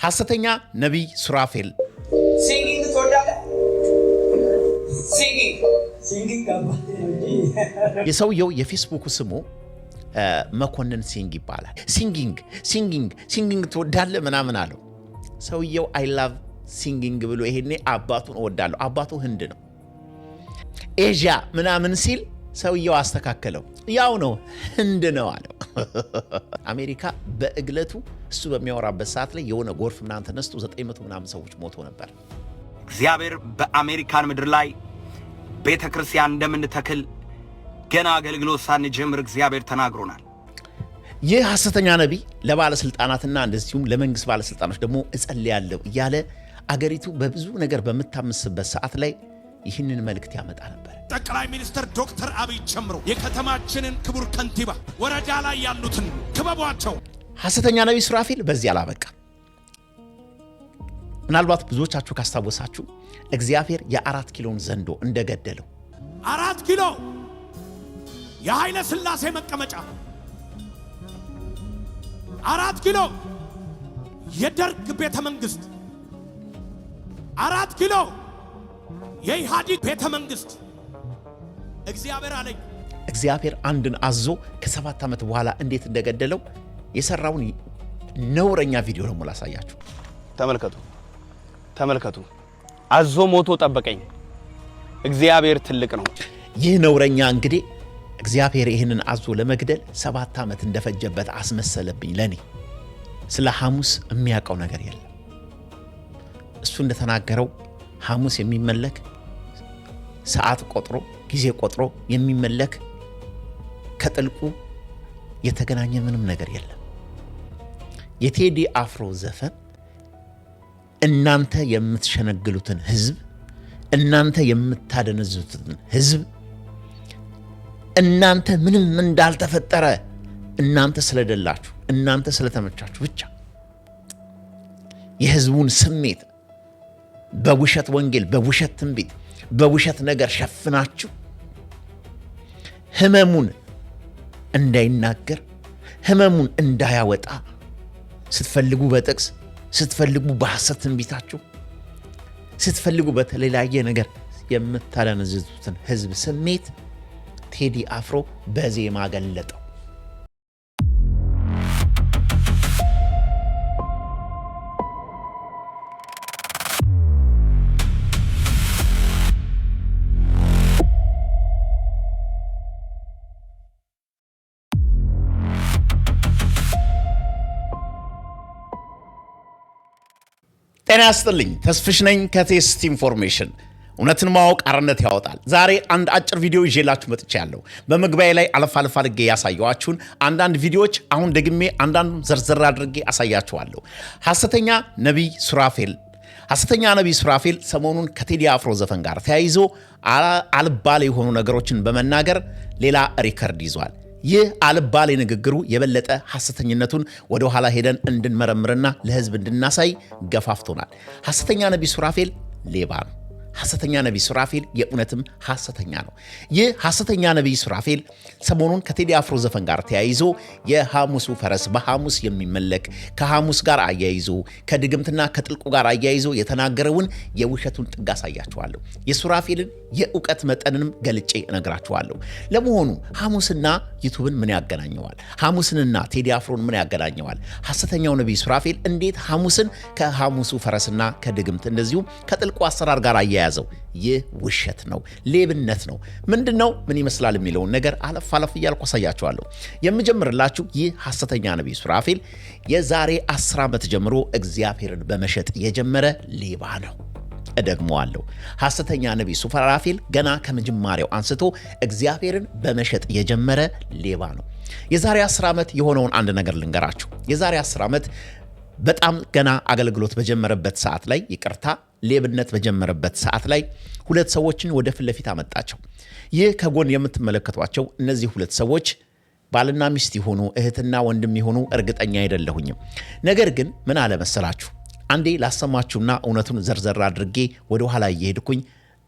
ሐሰተኛ ነቢይ ሱራፌል ሲንጊንግ ትወዳለህ? ሲንጊንግ የሰውየው የፌስቡክ ስሙ መኮንን ሲንግ ይባላል። ሲንጊንግ ትወዳለህ ምናምን አለው። ሰውየው አይ ላቭ ሲንጊንግ ብሎ ይሄኔ አባቱን እወዳለሁ። አባቱ ህንድ ነው። ኤዥያ ምናምን ሲል ሰውየው አስተካከለው። ያው ነው ህንድ ነው አለው። አሜሪካ በእግለቱ እሱ በሚያወራበት ሰዓት ላይ የሆነ ጎርፍ ምናምን ተነስቶ 900 ምናምን ሰዎች ሞቶ ነበር። እግዚአብሔር በአሜሪካን ምድር ላይ ቤተክርስቲያን እንደምንተክል ገና አገልግሎት ሳንጀምር እግዚአብሔር ተናግሮናል። ይህ ሐሰተኛ ነቢይ ለባለስልጣናትና እንደዚሁም ለመንግስት ባለስልጣኖች ደግሞ እጸልያለሁ እያለ አገሪቱ በብዙ ነገር በምታምስበት ሰዓት ላይ ይህንን መልእክት ያመጣ ነበር። ጠቅላይ ሚኒስትር ዶክተር አብይ ጨምሮ የከተማችንን ክቡር ከንቲባ ወረዳ ላይ ያሉትን ክበቧቸው። ሐሰተኛ ነቢይ ሱራፌል በዚህ አላበቃ። ምናልባት ብዙዎቻችሁ ካስታወሳችሁ እግዚአብሔር የ4 ኪሎን ዘንዶ እንደገደለው 4 ኪሎ የኃይለ ሥላሴ መቀመጫ 4 ኪሎ የደርግ ቤተ መንግስት 4 ኪሎ የኢህአዴግ ቤተ መንግስት እግዚአብሔር አለኝ። እግዚአብሔር አንድን አዞ ከ7 ዓመት በኋላ እንዴት እንደገደለው የሰራውን ነውረኛ ቪዲዮ ነው ላሳያችሁ። ተመልከቱ። አዞ ሞቶ ጠበቀኝ። እግዚአብሔር ትልቅ ነው። ይህ ነውረኛ እንግዲህ እግዚአብሔር ይህንን አዞ ለመግደል 7 ዓመት እንደፈጀበት አስመሰለብኝ። ለኔ ስለ ሐሙስ የሚያውቀው ነገር የለም። እሱ እንደተናገረው ሐሙስ የሚመለክ ሰዓት ቆጥሮ ጊዜ ቆጥሮ የሚመለክ ከጥልቁ የተገናኘ ምንም ነገር የለም። የቴዲ አፍሮ ዘፈን እናንተ የምትሸነግሉትን ህዝብ፣ እናንተ የምታደነዙትን ህዝብ፣ እናንተ ምንም እንዳልተፈጠረ እናንተ ስለደላችሁ እናንተ ስለተመቻችሁ ብቻ የህዝቡን ስሜት በውሸት ወንጌል፣ በውሸት ትንቢት፣ በውሸት ነገር ሸፍናችሁ ህመሙን እንዳይናገር ህመሙን እንዳያወጣ ስትፈልጉ በጥቅስ ስትፈልጉ በሐሰት ትንቢታችሁ ስትፈልጉ በተለያየ ነገር የምታደነዝዙትን ህዝብ ስሜት ቴዲ አፍሮ በዜማ ገለጠው። ጤና ይስጥልኝ። ተስፍሽ ነኝ ከቴስት ኢንፎርሜሽን። እውነትን ማወቅ አርነት ያወጣል። ዛሬ አንድ አጭር ቪዲዮ ይዤላችሁ መጥቻለሁ። በመግቢያ ላይ አለፍ አድርጌ ያሳየኋችሁን አንዳንድ ቪዲዮዎች አሁን ደግሜ አንዳንዱን ዘርዘር አድርጌ አሳያችኋለሁ። ሐሰተኛ ነቢይ ሱራፌል ሰሞኑን ከቴዲ አፍሮ ዘፈን ጋር ተያይዞ አልባሌ የሆኑ ነገሮችን በመናገር ሌላ ሪከርድ ይዟል። ይህ አልባሌ ንግግሩ የበለጠ ሐሰተኝነቱን ወደ ኋላ ሄደን እንድንመረምርና ለህዝብ እንድናሳይ ገፋፍቶናል። ሐሰተኛ ነቢይ ሱራፌል ሌባ ነው። ሐሰተኛ ነቢይ ሱራፌል የእውነትም ሐሰተኛ ነው። ይህ ሐሰተኛ ነቢይ ሱራፌል ሰሞኑን ከቴዲ አፍሮ ዘፈን ጋር ተያይዞ የሐሙሱ ፈረስ በሐሙስ የሚመለክ ከሐሙስ ጋር አያይዞ ከድግምትና ከጥልቁ ጋር አያይዞ የተናገረውን የውሸቱን ጥግ አሳያችኋለሁ። የሱራፌልን የእውቀት መጠንንም ገልጬ እነግራችኋለሁ። ለመሆኑ ሐሙስና ዩቱብን ምን ያገናኘዋል? ሐሙስንና ቴዲ አፍሮን ምን ያገናኘዋል? ሐሰተኛው ነቢይ ሱራፌል እንዴት ሐሙስን ከሐሙሱ ፈረስና ከድግምት እንደዚሁም ከጥልቁ አሰራር ጋር አያያዘው? ይህ ውሸት ነው፣ ሌብነት ነው። ምንድነው? ምን ይመስላል የሚለውን ነገር አለፍ እያልኩ አሳያችኋለሁ። የምጀምርላችሁ ይህ ሐሰተኛ ነቢይ ሱራፌል የዛሬ 10 ዓመት ጀምሮ እግዚአብሔርን በመሸጥ የጀመረ ሌባ ነው። እደግመዋለሁ። ሐሰተኛ ነቢይ ሱራፌል ገና ከመጀመሪያው አንስቶ እግዚአብሔርን በመሸጥ የጀመረ ሌባ ነው። የዛሬ 10 ዓመት የሆነውን አንድ ነገር ልንገራችሁ። የዛሬ 10 ዓመት በጣም ገና አገልግሎት በጀመረበት ሰዓት ላይ ሌብነት በጀመረበት ሰዓት ላይ 2 ሰዎችን ወደ ፊት ለፊት አመጣቸው። ይህ ከጎን የምትመለከቷቸው እነዚህ 2 ሰዎች ባልና ሚስት ይሆኑ እህትና ወንድም ይሆኑ እርግጠኛ አይደለሁኝም። ነገር ግን ምን አለ መሰላችሁ? አንዴ ላሰማችሁና እውነቱን ዘርዘር አድርጌ ወደ ኋላ እየሄድኩኝ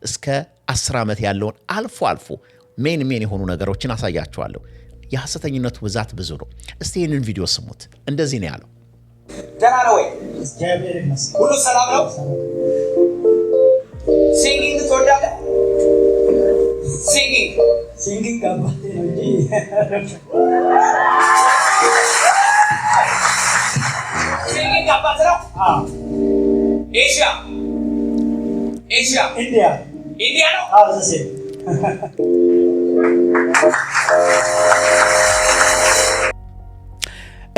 እስከ 10 ዓመት ያለውን አልፎ ሜን የሆኑ ነገሮችን አሳያችኋለሁ። የሐሰተኝነቱ ብዛት ብዙ ነው። እስቲ ይህንን ቪዲዮ ስሙት። እንደዚህ ነው ያለው። ደህና ነው ወይ? ሁሉ ሰላም ነው? ሲንጊንግ ትወዳለህ? ሲንጊንግ አባቴ ነው እንጂ ሲንጊንግ አባቴ ነው? ኤሽያ ኢንዲያ ነው?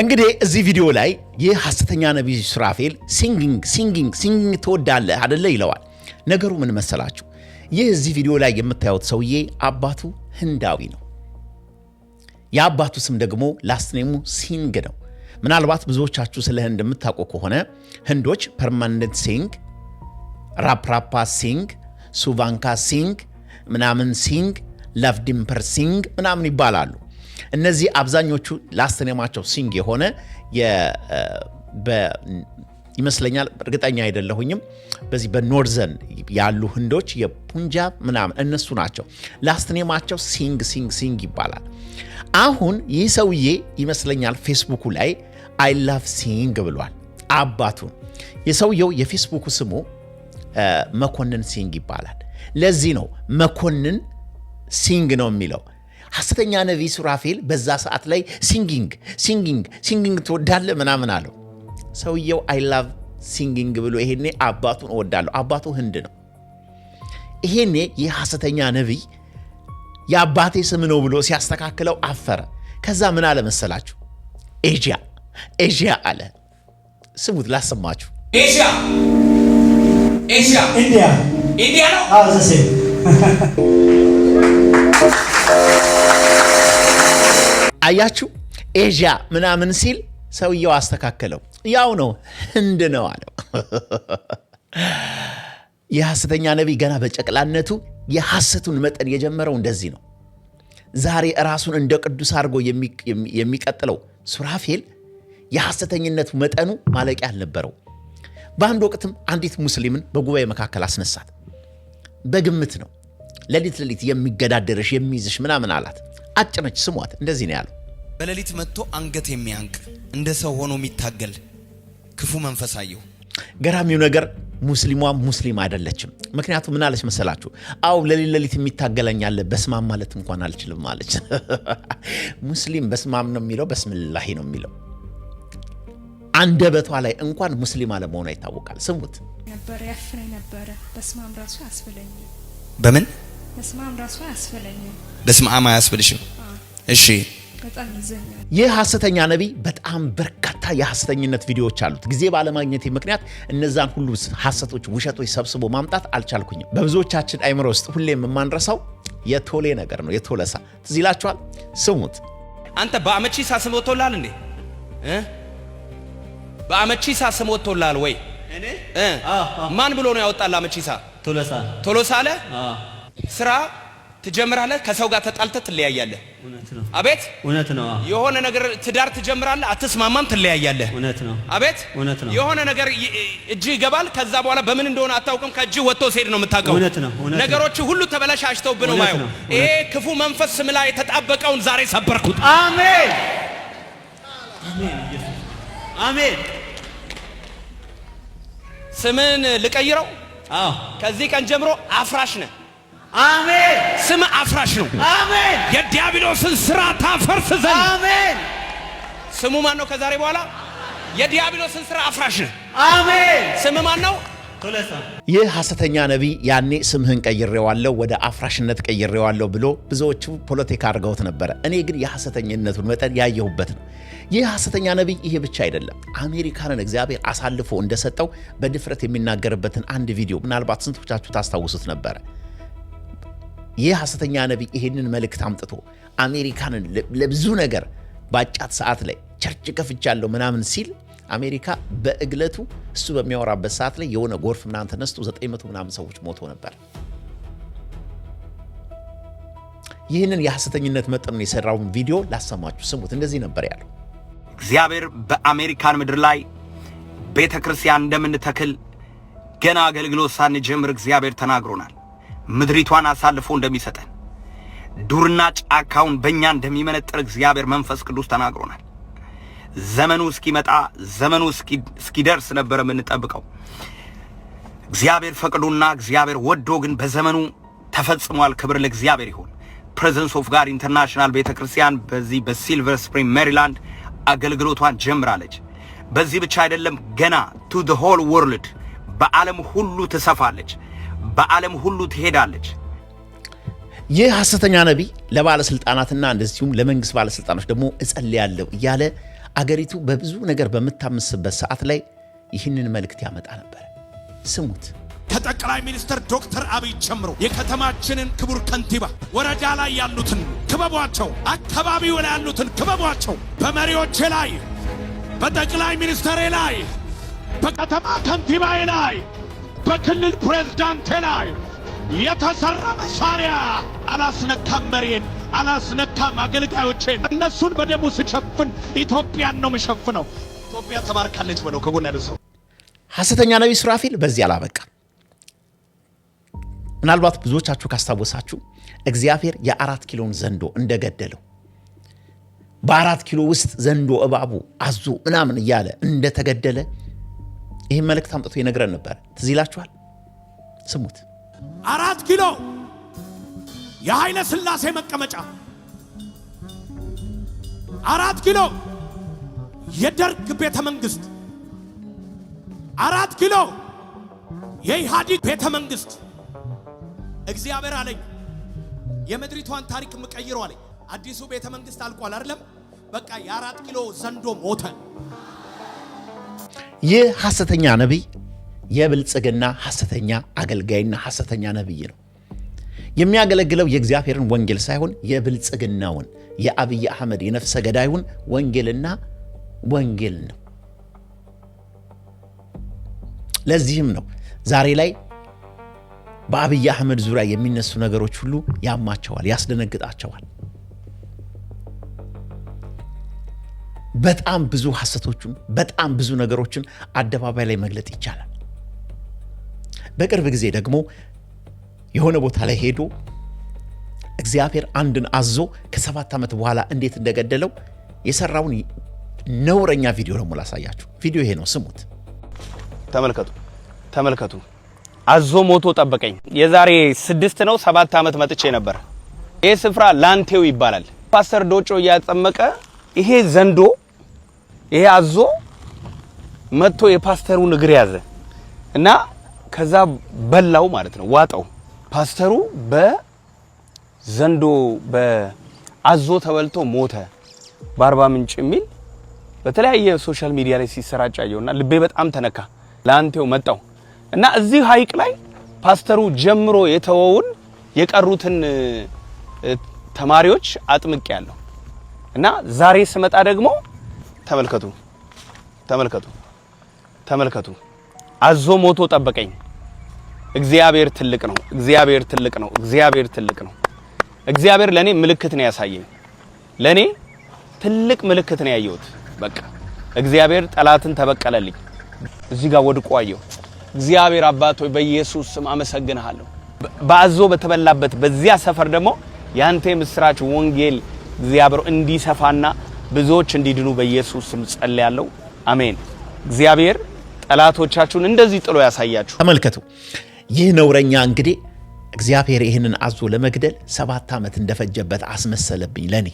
እንግዲህ እዚህ ቪዲዮ ላይ ይህ ሐሰተኛ ነቢይ ሱራፌል ሲንጊንግ ትወዳለህ አይደለ ይለዋል። ነገሩ ምን መሰላችሁ? ይህ እዚህ ቪዲዮ ላይ የምታዩት ሰውዬ አባቱ ህንዳዊ ነው። የአባቱ ስም ደግሞ ላስትኔሙ ሲንግ ነው። ምናልባት ብዙዎቻችሁ ስለ ህንድ የምታውቁ ከሆነ ህንዶች ፐርማነንት ሲንግ፣ ራፕራፓ ሲንግ፣ ሱቫንካ ሲንግ ምናምን ሲንግ፣ ላቭዲምፐር ሲንግ ምናምን ይባላሉ። እነዚህ አብዛኞቹ ላስትኔማቸው ሲንግ የሆነ ይመስለኛል፣ እርግጠኛ አይደለሁኝም። በዚህ በኖርዘርን ያሉ ህንዶች የፑንጃብ ምናምን እነሱ ናቸው። ላስትኔማቸው ሲንግ ይባላል። አሁን ይህ ሰውዬ ይመስለኛል ፌስቡኩ ላይ አይ ላቭ ሲንግ ብሏል አባቱን። የሰውየው የፌስቡኩ ስሙ መኮንን ሲንግ ይባላል። ለዚህ ነው መኮንን ሲንግ ነው የሚለው። ሐሰተኛ ነቢይ ሱራፌል በዛ ሰዓት ላይ ሲንጊንግ ትወዳለህ ምናምን አለው። ሰውየው አይ ላቭ ሲንጊንግ ብሎ ይሄኔ አባቱን እወዳለሁ። አባቱ ህንድ ነው። ይሄኔ ይህ ሐሰተኛ ነቢይ የአባቴ ስም ነው ብሎ ሲያስተካክለው አፈረ። ከዛ ምን አለ መሰላችሁ? ኤዥያ አለ። ስሙት ላሰማችሁ። ኤዥያ ኢንዲያ ነው? አያችሁ፣ ኤዥያ ምናምን ሲል ሰውየው አስተካከለው። ያው ነው ህንድ ነው አለው። የሐሰተኛ ነቢይ ገና በጨቅላነቱ የሐሰቱን መጠን የጀመረው እንደዚህ ነው። ዛሬ ራሱን እንደ ቅዱስ አድርጎ የሚቀጥለው ሱራፌል የሐሰተኝነቱ መጠኑ ማለቂያ አልነበረው። በአንድ ወቅትም አንዲት ሙስሊምን በጉባኤ መካከል አስነሳት። በግምት ነው ሌሊት የሚገዳደርሽ የሚይዝሽ ምናምን አላት። አጭነች፣ ስሟት። እንደዚህ ነው ያለው። በሌሊት መጥቶ አንገት የሚያንቅ እንደ ሰው ሆኖ የሚታገል ክፉ መንፈስ አየሁ። ገራሚው ነገር ሙስሊም አይደለችም። ምክንያቱም ምን አለች መሰላችሁ? አው ሌሊት የሚታገለኛል በስማም ማለት እንኳን አልችልም አለች። ሙስሊም በስማም ነው የሚለው፣ በስምላሂ ነው የሚለው። አንደበቷ ላይ እንኳን ሙስሊም አለመሆኗ ይታወቃል። ስሙት። ያፍረኝ ነበረ። በስማም ራሱ ያስፈለኝ። በምን በስማም ራሱ ያስፈለኝ? በስማም አያስፈልሽም? እሺ። በጣም ይዘኛል። ይህ ሐሰተኛ ነቢይ በጣም በርካታ የሐሰተኝነት ቪዲዮዎች አሉት። ጊዜ ባለማግኘቴ ምክንያት እነዛን ሁሉ ሐሰቶች፣ ውሸቶች ሰብስቦ ማምጣት አልቻልኩኝም። በብዙዎቻችን አይምሮ ውስጥ ሁሌም የማንረሳው የቶሌ ነገር ነው። የቶለሳ ትዝ ይላችኋል? ስሙት። አንተ በአመቺሳ ስም ወጥቶልሃል እንዴ? በአመቺሳ ስም ወጥቶልሃል ወይ? እኔ ማን ብሎ ነው ያወጣል? አመቺሳ ቶሎሳ አለ። ስራ ትጀምራለህ፣ ከሰው ጋር ተጣልተህ ትለያያለህ። እውነት ነው። አቤት እውነት ነው። የሆነ ነገር ትዳር ትጀምራለህ፣ አትስማማም፣ ትለያያለህ። እውነት ነው። አቤት እውነት ነው። የሆነ ነገር እጅ ይገባል፣ ከዛ በኋላ በምን እንደሆነ አታውቅም፣ ከእጅ ወጥቶ ሲሄድ ነው የምታውቀው። እውነት ነው። ነገሮች ሁሉ ተበላሽተውብህ ነው ማየው። ይሄ ክፉ መንፈስ ስም ላይ የተጣበቀውን ዛሬ ሰበርኩት። አሜን አሜን። ስምን ልቀይረው። አዎ፣ ከዚህ ቀን ጀምሮ አፍራሽ ነህ። አሜን። ስም አፍራሽ ነው። አሜን። የዲያብሎስን ስራ ታፈርስ ዘንድ። አሜን። ስሙ ማን ነው? ከዛሬ በኋላ የዲያብሎስን ስራ አፍራሽ ነህ። አሜን። ስም ማን ነው? ቶለሳ። ይህ ሐሰተኛ ነቢይ ያኔ ስምህን ቀይሬዋለሁ፣ ወደ አፍራሽነት ቀይሬዋለሁ ብሎ ብዙዎቹ ፖለቲካ አድርገውት ነበረ። እኔ ግን የሐሰተኝነቱን መጠን ያየሁበት ነው። ይህ ሐሰተኛ ነቢይ ይሄ ብቻ አይደለም። አሜሪካንን እግዚአብሔር አሳልፎ እንደሰጠው በድፍረት የሚናገርበትን አንድ ቪዲዮ ምናልባት ስንቶቻችሁ ታስታውሱት ነበረ። ይህ ሐሰተኛ ነቢይ ይሄንን መልእክት አምጥቶ አሜሪካንን ለብዙ ነገር ባጫት ሰዓት ላይ ቸርች ከፍቻለሁ ምናምን ሲል አሜሪካ በእግለቱ እሱ በሚያወራበት ሰዓት ላይ የሆነ ጎርፍ ምናምን ተነስቶ 900 ምናምን ሰዎች ሞቶ ነበር። ይህንን የሐሰተኝነት መጠኑን የሰራውን ቪዲዮ ላሰማችሁ፣ ስሙት። እንደዚህ ነበር ያለው። እግዚአብሔር በአሜሪካን ምድር ላይ ቤተ ክርስቲያን እንደምንተክል ገና አገልግሎት ሳንጀምር እግዚአብሔር ተናግሮናል። ምድሪቷን አሳልፎ እንደሚሰጠን፣ ዱርና ጫካውን በእኛ እንደሚመነጥር እግዚአብሔር መንፈስ ቅዱስ ተናግሮናል። ዘመኑ እስኪመጣ ዘመኑ እስኪደርስ ነበር የምንጠብቀው። እግዚአብሔር ፈቅዶና እግዚአብሔር ወዶ ግን በዘመኑ ተፈጽሟል። ክብር ለእግዚአብሔር ይሁን። ፕሬዘንስ ኦፍ ጋድ ኢንተርናሽናል ቤተክርስቲያን በዚህ በሲልቨር ስፕሪንግ ሜሪላንድ አገልግሎቷን ጀምራለች። በዚህ ብቻ አይደለም፣ ገና ቱ ዘ ሆል ወርልድ በዓለም ሁሉ ትሰፋለች፣ በዓለም ሁሉ ትሄዳለች። ይህ ሐሰተኛ ነቢይ ለባለስልጣናትና እንደዚሁም ለመንግስት ባለስልጣኖች ደግሞ እጸልያለሁ እያለ አገሪቱ በብዙ ነገር በመታመስበት ሰዓት ላይ ይህንን መልእክት ያመጣ ነበር። ስሙት። ከጠቅላይ ሚኒስትር ዶክተር አብይ ጀምሮ የከተማችንን ክቡር ከንቲባ ወረዳ ላይ ያሉትን ክበቧቸው፣ አካባቢው ላይ ያሉትን ክበቧቸው። በመሪዎቼ ላይ፣ በጠቅላይ ሚኒስትሬ ላይ፣ በከተማ ከንቲባዬ ላይ፣ በክልል ፕሬዝዳንቴ ላይ የተሰራ መሳሪያ አላስነካም። መሪን አላስነካም። አገልጋዮቼን እነሱን በደሙ ስሸፍን ኢትዮጵያን ነው የምሸፍነው። ኢትዮጵያ ተባርካለች ብለው ከጎን ያደረሰው ሐሰተኛ ነቢይ ሱራፌል በዚህ አላበቃም። ምናልባት ብዙዎቻችሁ ካስታወሳችሁ እግዚአብሔር የ4 ኪሎን ዘንዶ እንደገደለው በ4 ኪሎ ውስጥ ዘንዶ እባቡ አዞ ምናምን እያለ እንደተገደለ ይህን መልእክት አምጥቶ ይነግረን ነበር። ትዝ ይላችኋል? ስሙት። 4 ኪሎ የኃይለ ሥላሴ መቀመጫ፣ 4 ኪሎ የደርግ ቤተ መንግስት፣ 4 ኪሎ የኢህአዴግ ቤተ መንግስት። እግዚአብሔር አለኝ የምድሪቷን ታሪክ የምቀይረው አለኝ። አዲሱ ቤተ መንግስት አልቋል አይደለም? በቃ የ4 ኪሎ ዘንዶ ሞተ። ይህ ሐሰተኛ ነቢይ የብልጽግና ሐሰተኛ አገልጋይና ሐሰተኛ ነቢይ ነው። የሚያገለግለው የእግዚአብሔርን ወንጌል ሳይሆን የብልጽግናውን የአብይ አህመድ የነፍሰ ገዳዩን ወንጌልና ወንጌል ነው። ለዚህም ነው ዛሬ ላይ በአብይ አህመድ ዙሪያ የሚነሱ ነገሮች ሁሉ ያማቸዋል፣ ያስደነግጣቸዋል። በጣም ብዙ ሐሰቶችን በጣም ብዙ ነገሮችን አደባባይ ላይ መግለጥ ይቻላል። በቅርብ ጊዜ ደግሞ የሆነ ቦታ ላይ ሄዶ እግዚአብሔር አንድን አዞ ከ7 ዓመት በኋላ እንዴት እንደገደለው የሰራውን ነውረኛ ቪዲዮ ደግሞ ላሳያችሁ። ቪዲዮ ይሄ ነው፣ ስሙት። ተመልከቱ። አዞ ሞቶ ጠበቀኝ። የዛሬ 6 ነው 7 ዓመት መጥቼ ነበር። ይሄ ስፍራ ላንቴው ይባላል። ፓስተር ዶጮ እያጠመቀ ይሄ ዘንዶ ይሄ አዞ መጥቶ የፓስተሩን እግር ያዘ እና ከዛ በላው ማለት ነው፣ ዋጠው። ፓስተሩ በዘንዶ በአዞ ተበልቶ ሞተ። በአርባ ምንጭ የሚል በተለያየ ሶሻል ሚዲያ ላይ ሲሰራጭ አየውና ልቤ በጣም ተነካ። ላንቴው መጣው እና እዚህ ሀይቅ ላይ ፓስተሩ ጀምሮ የተወውን የቀሩትን ተማሪዎች አጥምቄ ያለው እና ዛሬ ስመጣ ደግሞ ተመልከቱ። አዞ ሞቶ ጠበቀኝ። እግዚአብሔር ትልቅ ነው። እግዚአብሔር ለኔ ምልክት ነው ያሳየኝ። ለኔ ትልቅ ምልክት ነው ያየሁት። በቃ እግዚአብሔር ጠላትን ተበቀለልኝ። እዚህ ጋር ወድቆ አየሁ። እግዚአብሔር አባት ሆይ በኢየሱስ ስም አመሰግንሃለሁ። በአዞ በተበላበት በዚያ ሰፈር ደግሞ ያንተ ምስራች ወንጌል እግዚአብሔር እንዲሰፋና ብዙዎች እንዲድኑ በኢየሱስ ስም ጸልያለሁ። አሜን። እግዚአብሔር ጠላቶቻችሁን እንደዚህ ጥሎ ያሳያችሁ። ተመልከቱ። ይህ ነውረኛ እንግዲህ እግዚአብሔር ይህንን አዞ ለመግደል 7 ዓመት እንደፈጀበት አስመሰለብኝ ለኔ።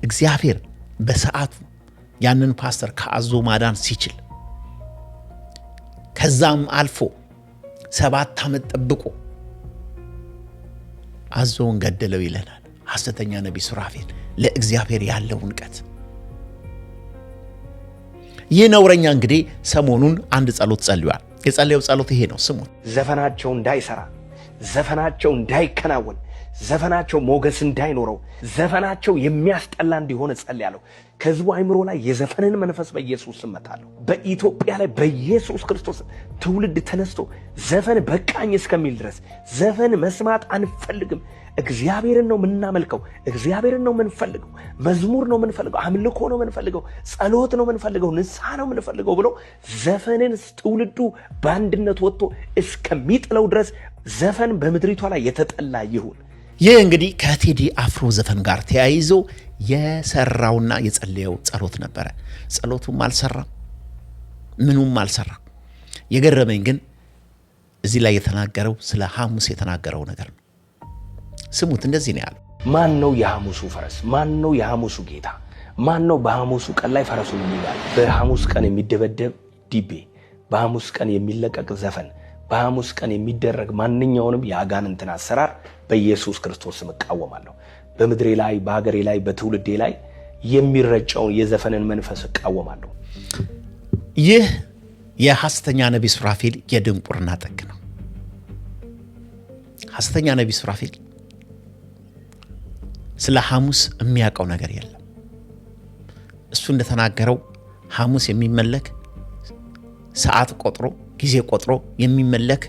እግዚአብሔር በሰዓቱ ያንን ፓስተር ከአዞ ማዳን ሲችል ከዛም አልፎ 7 ዓመት ጠብቆ አዞውን ገደለው ይለናል ሐሰተኛ ነቢይ ሱራፌል። ለእግዚአብሔር ያለው ንቀት። ይህ ነውረኛ እንግዲህ ሰሞኑን አንድ ጸሎት ጸልዩዋል። የጸለየው ጸሎት ይሄ ነው፣ ስሙት። ዘፈናቸው እንዳይሰራ፣ ዘፈናቸው እንዳይከናወን፣ ዘፈናቸው ሞገስ እንዳይኖረው፣ ዘፈናቸው የሚያስጠላ እንዲሆን ጸልያለሁ። ከህዝቡ አይምሮ ላይ የዘፈንን መንፈስ በኢየሱስ ስም መታለሁ። በኢትዮጵያ ላይ በኢየሱስ ክርስቶስ ትውልድ ተነስቶ ዘፈን በቃኝ እስከሚል ድረስ ዘፈን መስማት አንፈልግም። እግዚአብሔርን ነው የምናመልከው፣ እግዚአብሔርን ነው የምንፈልገው፣ መዝሙር ነው የምንፈልገው፣ አምልኮ ነው የምንፈልገው፣ ጸሎት ነው የምንፈልገው፣ ንስሐ ነው የምንፈልገው ብሎ ዘፈንን ትውልዱ በአንድነት ወጥቶ እስከሚጥለው ድረስ ዘፈን በምድሪቷ ላይ የተጠላ ይሁን። ይህ እንግዲህ ከቴዲ አፍሮ ዘፈን ጋር ተያይዞ የሰራውና የጸለየው ጸሎት ነበረ። ጸሎቱም አልሰራም፣ ምኑም አልሰራም። የገረመኝ ግን እዚህ ላይ የተናገረው ስለ ሐሙስ የተናገረው ነገር ነው። ስሙት፣ እንደዚህ ነው ያለው። ማን ነው የሐሙሱ ፈረስ? ማን ነው የሐሙሱ ጌታ? ማን ነው በሐሙሱ ቀን ላይ ፈረሱን የሚጋል? በሐሙስ ቀን የሚደበደብ ዲቤ፣ በሐሙስ ቀን የሚለቀቅ ዘፈን፣ በሐሙስ ቀን የሚደረግ ማንኛውንም የአጋንንትን አሰራር በኢየሱስ ክርስቶስ ስም እቃወማለሁ። በምድሬ ላይ፣ በሀገሬ ላይ፣ በትውልዴ ላይ የሚረጨውን የዘፈንን መንፈስ እቃወማለሁ። ይህ የሐሰተኛ ነቢይ ሱራፌል የድንቁርና ጥግ ነው። ሐሰተኛ ነቢይ ሱራፌል ስለ ሐሙስ የሚያውቀው ነገር የለም። እሱ እንደተናገረው ሐሙስ የሚመለክ ሰዓት ቆጥሮ ጊዜ ቆጥሮ የሚመለክ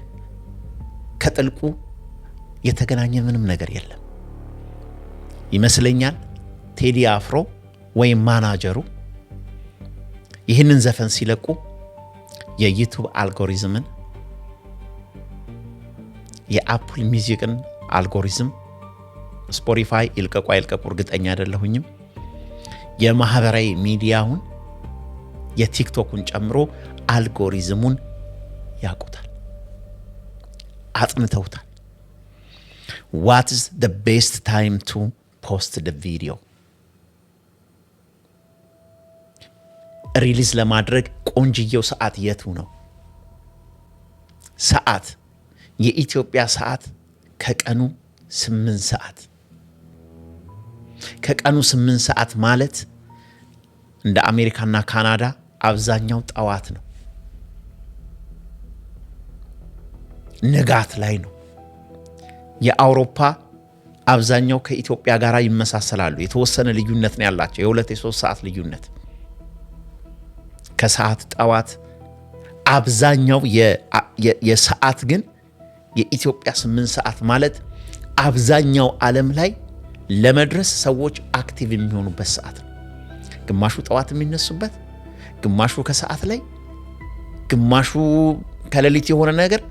ከጥልቁ የተገናኘ ምንም ነገር የለም ይመስለኛል። ቴዲ አፍሮ ወይም ማናጀሩ ይህንን ዘፈን ሲለቁ የዩቲዩብ አልጎሪዝምን፣ የአፕል ሚውዚክን አልጎሪዝም፣ ስፖቲፋይ ይልቀቁ አይልቀቁ እርግጠኛ አይደለሁኝም፣ የማህበራዊ ሚዲያውን የቲክቶኩን ጨምሮ አልጎሪዝሙን ያውቁታል፣ አጥንተውታል። what is the best time to post the video? ሪሊዝ ለማድረግ ቆንጅየው ሰዓት የቱ ነው? ሰዓት የኢትዮጵያ ሰዓት ከቀኑ 8 ሰዓት። ከቀኑ 8 ሰዓት ማለት እንደ አሜሪካና ካናዳ አብዛኛው ጠዋት ነው፣ ንጋት ላይ ነው። የአውሮፓ አብዛኛው ከኢትዮጵያ ጋር ይመሳሰላሉ። የተወሰነ ልዩነት ነው ያላቸው፣ የ2-3 ሰዓት ልዩነት። ከሰዓት ጠዋት አብዛኛው የሰዓት ግን የኢትዮጵያ 8 ሰዓት ማለት አብዛኛው ዓለም ላይ ለመድረስ ሰዎች አክቲቭ የሚሆኑበት ሰዓት ነው። ግማሹ ጠዋት የሚነሱበት፣ ግማሹ ከሰዓት ላይ፣ ግማሹ ከሌሊት የሆነ ነገር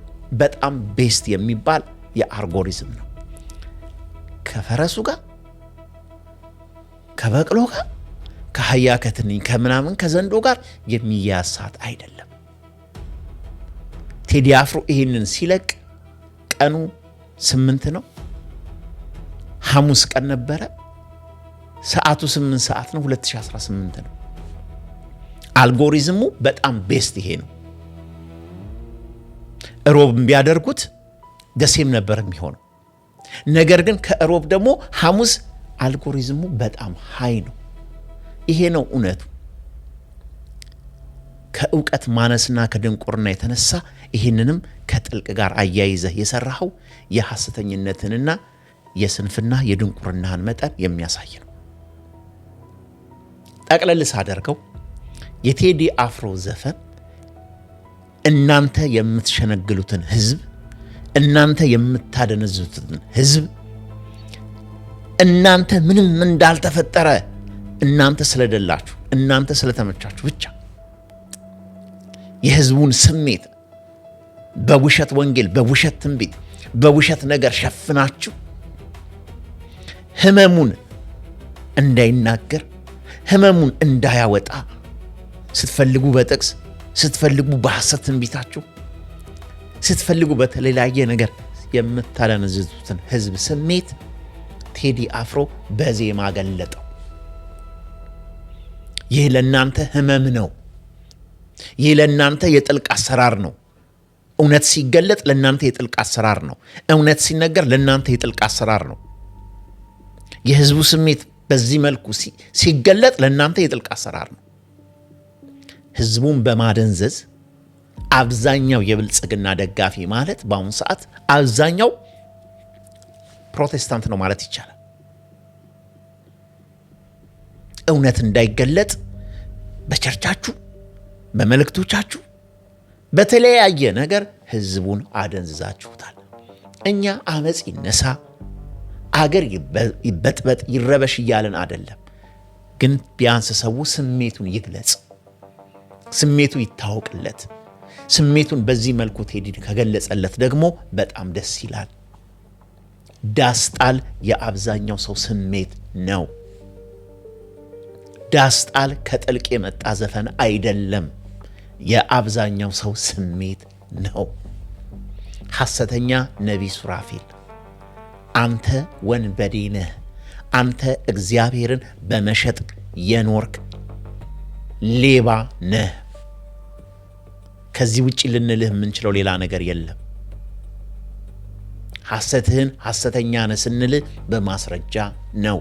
በጣም ቤስት የሚባል የአልጎሪዝም ነው። ከፈረሱ ጋር፣ ከበቅሎ ጋር፣ ከአህያ ከትንኝ ከምናምን ከዘንዶ ጋር የሚያያዝ ሰዓት አይደለም። ቴዲ አፍሮ ይህንን ሲለቅ ቀኑ 8 ነው። ሐሙስ ቀን ነበረ። ሰዓቱ 8 ሰዓት ነው። 2018 ነው። አልጎሪዝሙ በጣም ቤስት ይሄ ነው። ሮብ ቢያደርጉት ደሴም ነበር የሚሆነው። ነገር ግን ከሮብ ደግሞ ሐሙስ አልጎሪዝሙ በጣም ሃይ ነው። ይሄ ነው እውነቱ። ከእውቀት ማነስና ከድንቁርና የተነሳ ይህንንም ከጥልቅ ጋር አያይዘህ የሰራኸው የሐሰተኝነትንና የስንፍና የድንቁርናህን መጠን የሚያሳይ ነው። ጠቅለል ሳደርገው የቴዲ አፍሮ ዘፈን እናንተ የምትሸነግሉትን ህዝብ፣ እናንተ የምታደነዝዙትን ህዝብ፣ እናንተ ምንም እንዳልተፈጠረ እናንተ ስለደላችሁ፣ እናንተ ስለተመቻችሁ ብቻ የህዝቡን ስሜት በውሸት ወንጌል፣ በውሸት ትንቢት፣ በውሸት ነገር ሸፍናችሁ ህመሙን እንዳይናገር፣ ህመሙን እንዳያወጣ ስትፈልጉ በጥቅስ ስትፈልጉ በሐሰት ትንቢታችሁ ስትፈልጉ በተለያየ ነገር የምታደነዝዙትን ህዝብ ስሜት ቴዲ አፍሮ በዜማ ገለጠው። ይህ ለእናንተ ህመም ነው። ይህ ለእናንተ የጥልቅ አሰራር ነው። እውነት ሲገለጥ ለእናንተ የጥልቅ አሰራር ነው። እውነት ሲነገር ለእናንተ የጥልቅ አሰራር ነው። የህዝቡ ስሜት በዚህ መልኩ ሲገለጥ ለእናንተ የጥልቅ አሰራር ነው። ህዝቡን በማደንዘዝ አብዛኛው የብልጽግና ደጋፊ ማለት በአሁኑ ሰዓት አብዛኛው ፕሮቴስታንት ነው ማለት ይቻላል። እውነት እንዳይገለጥ በቸርቻችሁ፣ በመልእክቶቻችሁ፣ በተለያየ ነገር ህዝቡን አደንዝዛችሁታል። እኛ አመፅ ይነሳ፣ አገር ይበጥበጥ፣ ይረበሽ እያለን አይደለም። ግን ቢያንስ ሰው ስሜቱን ይግለጽ፣ ስሜቱ ይታወቅለት። ስሜቱን በዚህ መልኩ ቴዲ ከገለጸለት ደግሞ በጣም ደስ ይላል። ዳስጣል የአብዛኛው ሰው ስሜት ነው። ዳስጣል ከጥልቅ የመጣ ዘፈን አይደለም። የአብዛኛው ሰው ስሜት ነው። ሐሰተኛ ነቢይ ሱራፌል አንተ ወንበዴ ነህ። አንተ እግዚአብሔርን በመሸጥ የኖርክ ሌባ ነህ። ከዚህ ውጪ ልንልህ የምንችለው ሌላ ነገር የለም። ሐሰትህን ሐሰተኛ ነህ ስንልህ በማስረጃ ነው።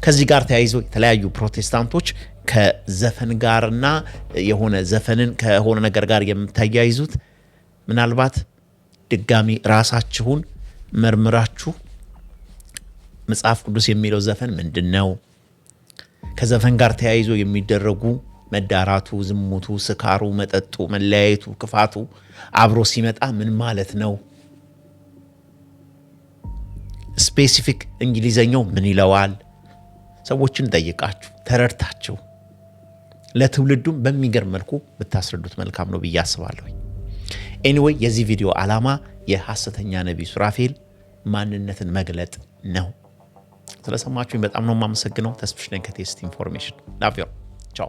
ከዚህ ጋር ተያይዞ የተለያዩ ፕሮቴስታንቶች ከዘፈን ጋርና የሆነ ዘፈንን ከሆነ ነገር ጋር የምታያይዙት ምናልባት ድጋሚ ራሳችሁን መርምራችሁ መጽሐፍ ቅዱስ የሚለው ዘፈን ምንድነው? ከዘፈን ጋር ተያይዞ የሚደረጉ መዳራቱ፣ ዝሙቱ፣ ስካሩ፣ መጠጡ፣ መለያየቱ፣ ክፋቱ አብሮ ሲመጣ ምን ማለት ነው? ስፔሲፊክ እንግሊዘኛው ምን ይለዋል? ሰዎችን ጠይቃችሁ ተረድታችሁ ለትውልዱም በሚገርም መልኩ ብታስረዱት መልካም ነው ብዬ አስባለሁ። ኤኒዌይ የዚህ ቪዲዮ ዓላማ የሐሰተኛ ነቢይ ሱራፌል ማንነትን መግለጥ ነው። ስለሰማችሁኝ በጣም ነው የማመሰግነው። ተስፍሽ ነኝ ከቴስት ኢንፎርሜሽን። ላቭ ዩ። ቻው